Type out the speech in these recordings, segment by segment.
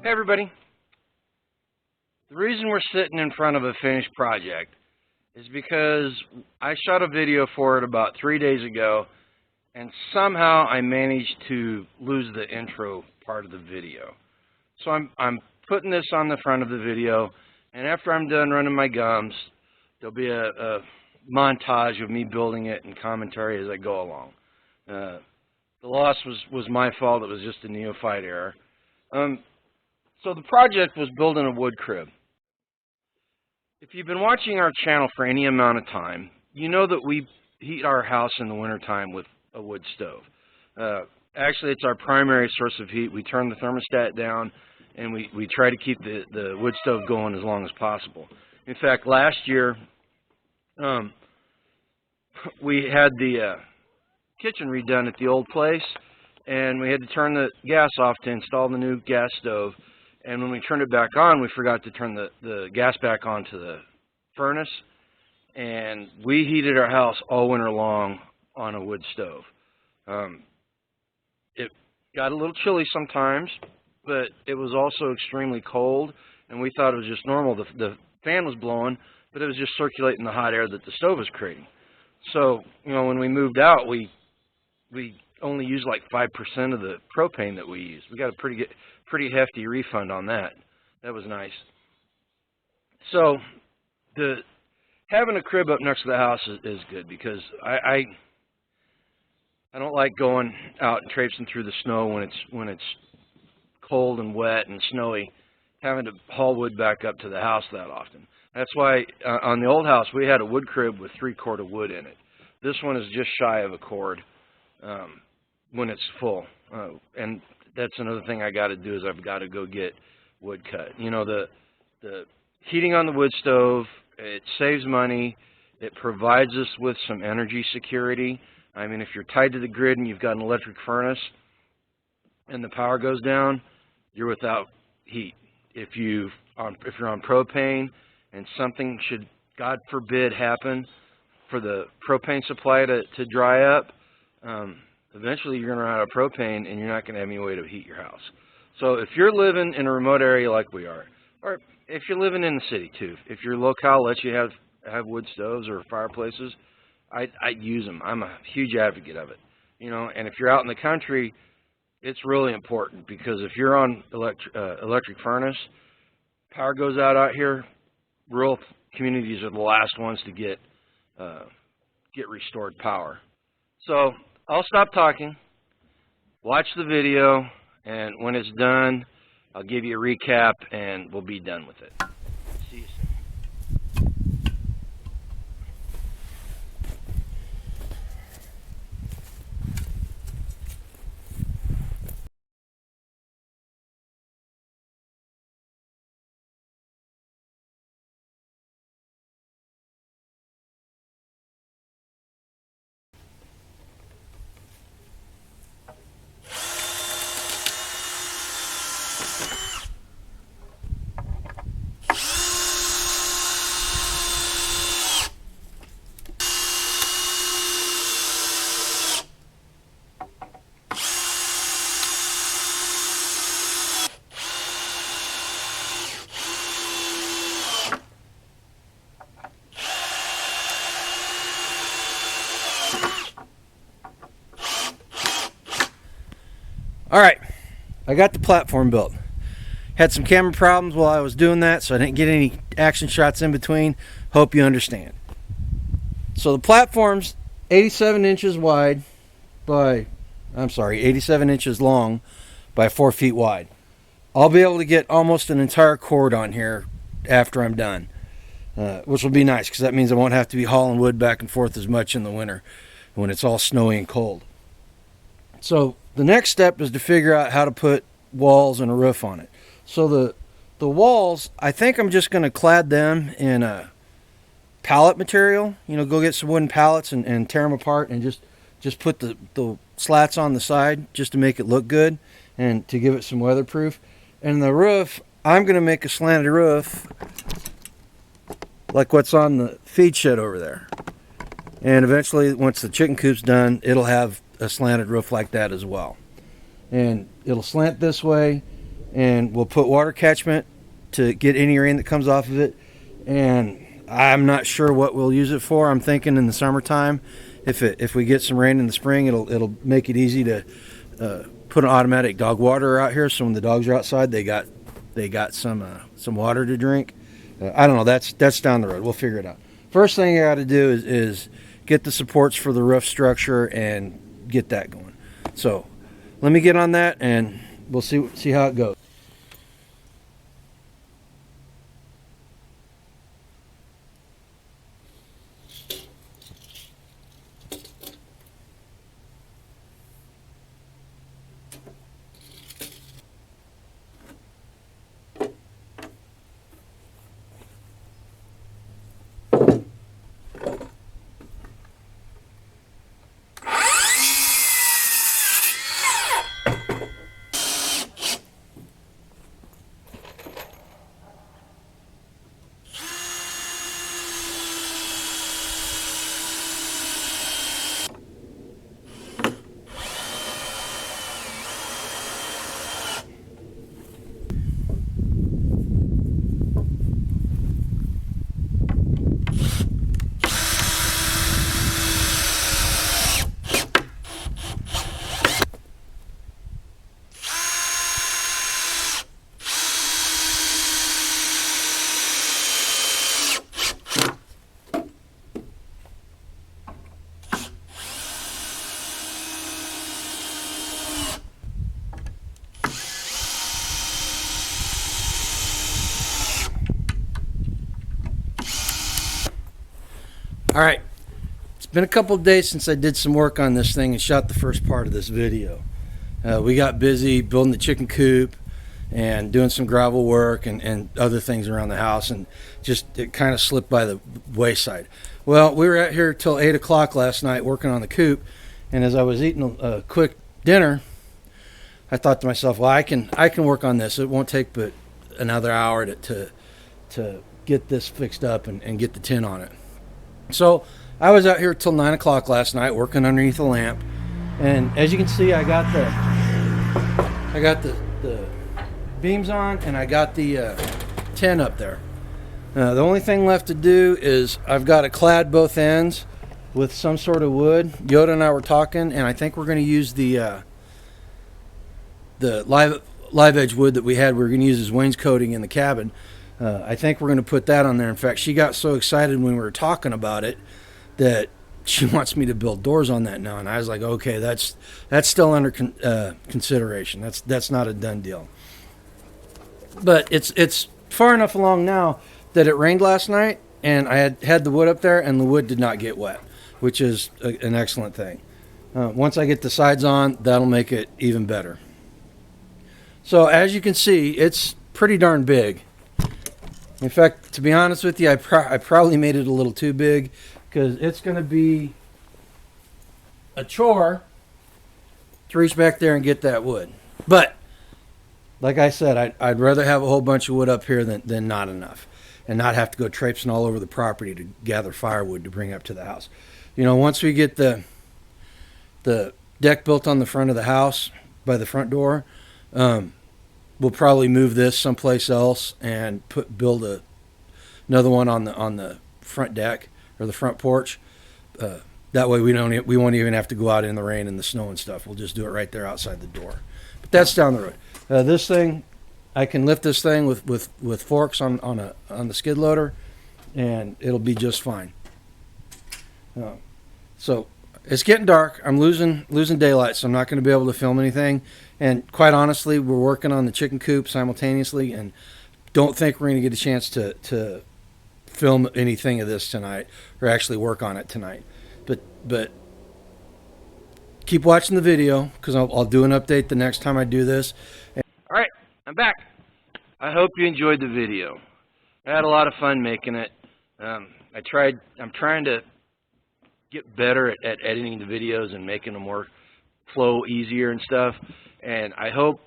Hey everybody, the reason we're sitting in front of a finished project is because I shot a video for it about 3 days ago and somehow I managed to lose the intro part of the video. So I'm putting this on the front of the video, and after I'm done running my gums, there'll be a montage of me building it and commentary as I go along. The loss was my fault. It was just a neophyte error. So the project was building a wood crib. If you've been watching our channel for any amount of time, you know that we heat our house in the wintertime with a wood stove. Actually, it's our primary source of heat. We turn the thermostat down, and we try to keep the wood stove going as long as possible. In fact, last year, we had the kitchen redone at the old place, and we had to turn the gas off to install the new gas stove. And when we turned it back on, we forgot to turn the gas back on to the furnace, and we heated our house all winter long on a wood stove. It got a little chilly sometimes, but it was also extremely cold, and we thought it was just normal. The fan was blowing, but it was just circulating the hot air that the stove was creating. So, you know, when we moved out, we only used like 5% of the propane that we used. We got a pretty hefty refund on that. That was nice. So having a crib up next to the house is good, because I don't like going out and traipsing through the snow when it's cold and wet and snowy, having to haul wood back up to the house that often. That's why on the old house we had a wood crib with 3 cord of wood in it. This one is just shy of a cord when it's full, and that's another thing I got to do, is I've got to go get wood cut. You know, the heating on the wood stove, it saves money. It provides us with some energy security. I mean, if you're tied to the grid and you've got an electric furnace and the power goes down, you're without heat. If you're on propane and something should, God forbid, happen for the propane supply to dry up, eventually you're going to run out of propane and you're not going to have any way to heat your house. So if you're living in a remote area like we are, or if you're living in the city too, if your locale lets you have wood stoves or fireplaces, I'd use them. I'm a huge advocate of it. You know, and if you're out in the country, it's really important, because if you're on electric furnace, power goes out here, rural communities are the last ones to get restored power. So I'll stop talking, watch the video, and when it's done, I'll give you a recap and we'll be done with it. See you soon. All right, I got the platform built. Had some camera problems while I was doing that, so I didn't get any action shots in between. Hope you understand. So the platform's 87 inches wide by, 87 inches long by 4 feet wide. I'll be able to get almost an entire cord on here after I'm done, which will be nice, because that means I won't have to be hauling wood back and forth as much in the winter when it's all snowy and cold. So the next step is to figure out how to put walls and a roof on it. So the walls, I think I'm just going to clad them in a pallet material. You know, go get some wooden pallets and tear them apart and just put the slats on the side just to make it look good and to give it some weatherproof. And the roof, I'm going to make a slanted roof like what's on the feed shed over there. And eventually, once the chicken coop's done, it'll have a slanted roof like that as well. And it'll slant this way, and we'll put water catchment to get any rain that comes off of it. And I'm not sure what we'll use it for. I'm thinking in the summertime, if we get some rain in the spring, it'll make it easy to put an automatic dog waterer out here, so when the dogs are outside, they got some water to drink. I don't know. That's down the road. We'll figure it out. First thing I got to do is get the supports for the roof structure and get that going. So let me get on that, and we'll see how it goes. All right, it's been a couple of days since I did some work on this thing and shot the first part of this video. We got busy building the chicken coop and doing some gravel work and other things around the house, and just it kind of slipped by the wayside. Well, we were out here till 8 o'clock last night working on the coop, and as I was eating a quick dinner, I thought to myself, well, I can work on this. It won't take but another hour to get this fixed up and get the tin on it. So I was out here till 9 o'clock last night working underneath the lamp, and as you can see, I got the beams on, and I got the tin up there. The only thing left to do is I've got it clad both ends with some sort of wood. Yoda and I were talking, and I think we're going to use the live edge wood that we had. We're going to use as wainscoting in the cabin. I think we're going to put that on there. In fact, she got so excited when we were talking about it that she wants me to build doors on that now. And I was like, okay, that's still under consideration. That's not a done deal. But it's far enough along now that it rained last night, and I had the wood up there, and the wood did not get wet, which is an excellent thing. Once I get the sides on, that'll make it even better. So as you can see, it's pretty darn big. In fact, to be honest with you, I probably made it a little too big, because it's going to be a chore to reach back there and get that wood. But like I said, I'd rather have a whole bunch of wood up here than not enough, and not have to go traipsing all over the property to gather firewood to bring up to the house. You know, once we get the deck built on the front of the house by the front door, we'll probably move this someplace else and build another one on the front deck or the front porch. That way we won't even have to go out in the rain and the snow and stuff. We'll just do it right there outside the door. But that's down the road. This thing, I can lift this thing with forks on the skid loader, and it'll be just fine. So it's getting dark. I'm losing daylight, so I'm not going to be able to film anything. And quite honestly, we're working on the chicken coop simultaneously, and don't think we're going to get a chance to film anything of this tonight, or actually work on it tonight. But keep watching the video, because I'll do an update the next time I do this. All right, I'm back. I hope you enjoyed the video. I had a lot of fun making it. I'm trying to get better at editing the videos and making them more flow easier and stuff. And I hope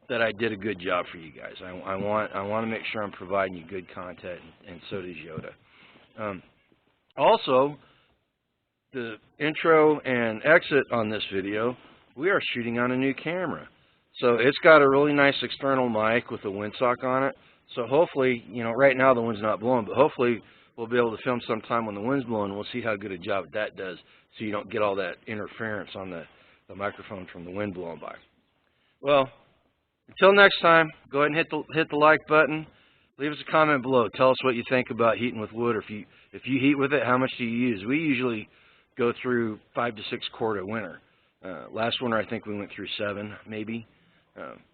that I did a good job for you guys. I want to make sure I'm providing you good content, and so does Yoda. Also, the intro and exit on this video, we are shooting on a new camera. So it's got a really nice external mic with a windsock on it. So hopefully, you know, right now the wind's not blowing, but hopefully we'll be able to film sometime when the wind's blowing. We'll see how good a job that does, so you don't get all that interference on the microphone from the wind blowing by. Well, until next time, go ahead and hit the like button. Leave us a comment below. Tell us what you think about heating with wood, or if you heat with it, how much do you use? We usually go through 5 to 6 quart a winter. Last winter, I think we went through 7, maybe.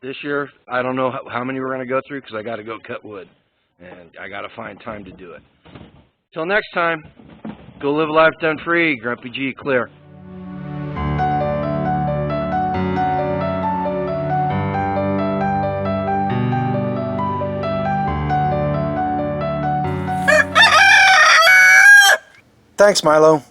This year, I don't know how many we're going to go through, because I got to go cut wood, and I got to find time to do it. Till next time, go live a life done free. Grumpy G, clear. Thanks, Milo.